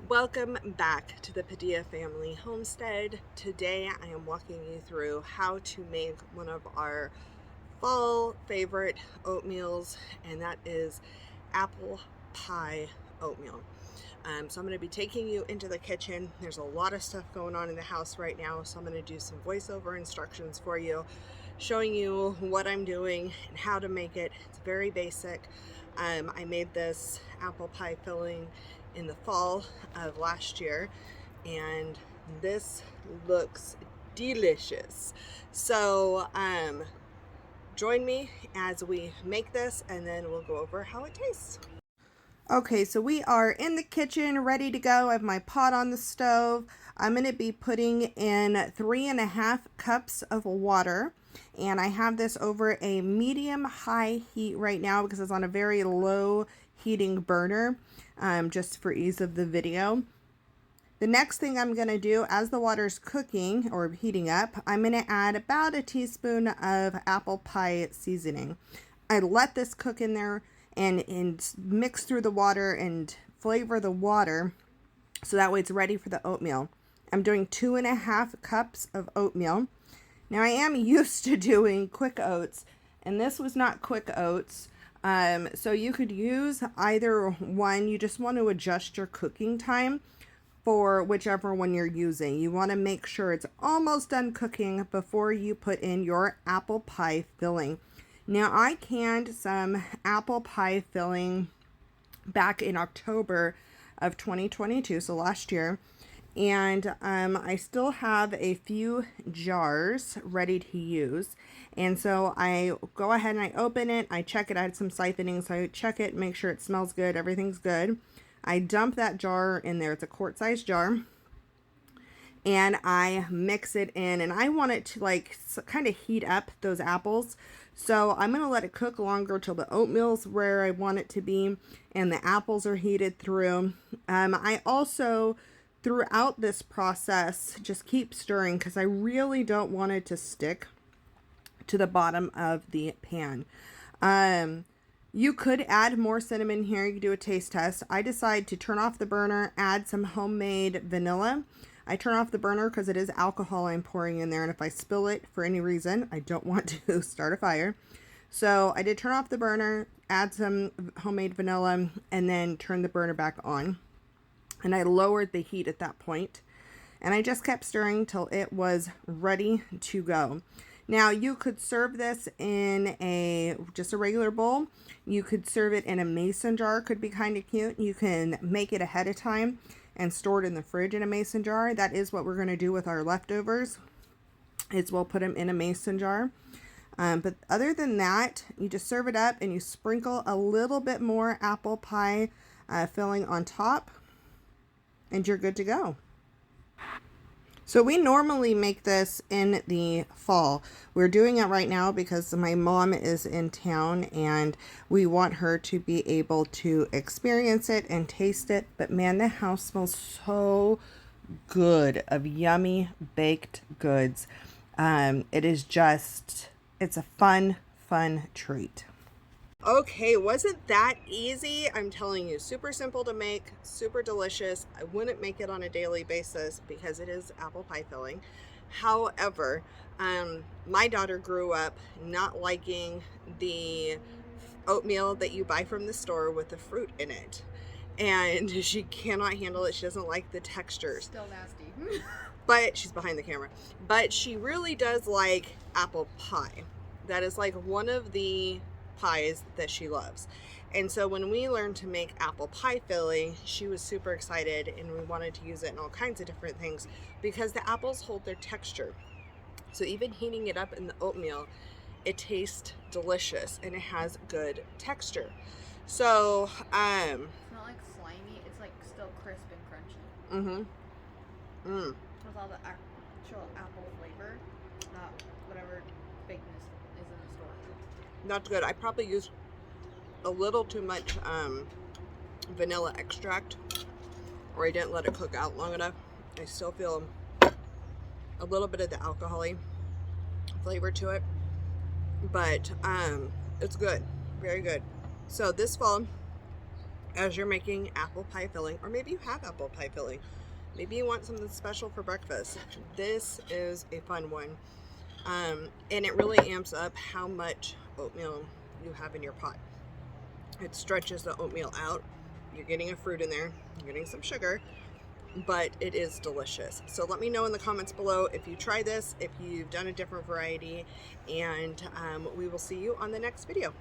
Welcome back to the Padilla Family Homestead. Today I am walking you through how to make one of our fall favorite oatmeals, and that is apple pie oatmeal. So I'm going to be taking you into the kitchen. There's a lot of stuff going on in the house right now, so I'm going to do some voiceover instructions for you, showing you what I'm doing and how to make it. It's very basic. I made this apple pie filling in the fall of last year, and this looks delicious. So join me as we make this, and then we'll go over how it tastes. Okay, so we are in the kitchen ready to go. I have my pot on the stove. I'm going to be putting in 3.5 cups of water, and I have this over a medium-high heat right now because it's on a very low heating burner, just for ease of the video. The next thing I'm going to do as the water's cooking or heating up, I'm going to add about a teaspoon of apple pie seasoning. I let this cook in there and mix through the water and flavor the water so that way it's ready for the oatmeal. I'm doing 2.5 cups of oatmeal. Now I am used to doing quick oats, and this was not quick oats. So you could use either one. You just want to adjust your cooking time for whichever one you're using. You want to make sure it's almost done cooking before you put in your apple pie filling. Now I canned some apple pie filling back in October of 2022, so last year. And I still have a few jars ready to use. And so I go ahead and I open it. I check it. I had some siphoning, so I check it, make sure it smells good. Everything's good. I dump that jar in there. It's a quart-sized jar. And I mix it in. And I want it to like kind of heat up those apples. So I'm going to let it cook longer till the oatmeal's where I want it to be. And the apples are heated through. I also, throughout this process, just keep stirring because I really don't want it to stick to the bottom of the pan. You could add more cinnamon here. You could do a taste test. I decide to turn off the burner, add some homemade vanilla. I turn off the burner because it is alcohol I'm pouring in there, and if I spill it for any reason, I don't want to start a fire. So I did turn off the burner, add some homemade vanilla, and then turn the burner back on. And I lowered the heat at that point, and I just kept stirring till it was ready to go. Now you could serve this in just a regular bowl. You could serve it in a mason jar, could be kind of cute. You can make it ahead of time and store it in the fridge in a mason jar. That is what we're going to do with our leftovers, is we'll put them in a mason jar. But other than that, you just serve it up and you sprinkle a little bit more apple pie filling on top, and you're good to go. So we normally make this in the fall. We're doing it right now because my mom is in town and we want her to be able to experience it and taste it. But man, the house smells so good of yummy baked goods. It is just, it's a fun treat. Okay, wasn't that easy? I'm telling you, super simple to make, super delicious. I wouldn't make it on a daily basis because it is apple pie filling. However, my daughter grew up not liking the oatmeal that you buy from the store with the fruit in it. And she cannot handle it. She doesn't like the textures. Still nasty. But she's behind the camera. But she really does like apple pie. That is like one of the pies that she loves. And so when we learned to make apple pie filling, she was super excited, and we wanted to use it in all kinds of different things because the apples hold their texture. So even heating it up in the oatmeal, it tastes delicious and it has good texture. So It's not like slimy, it's like still crisp and crunchy. With all the actual apple flavor, not whatever fakeness is in the store. That's good. I probably used a little too much vanilla extract, or I didn't let it cook out long enough. I still feel a little bit of the alcohol-y flavor to it, but it's good, very good. So this fall as you're making apple pie filling, or maybe you have apple pie filling. Maybe you want something special for breakfast. This is a fun one. And it really amps up how much oatmeal you have in your pot. It stretches the oatmeal out. You're getting a fruit in there, you're getting some sugar, but it is delicious. So let me know in the comments below if you try this, if you've done a different variety, and we will see you on the next video.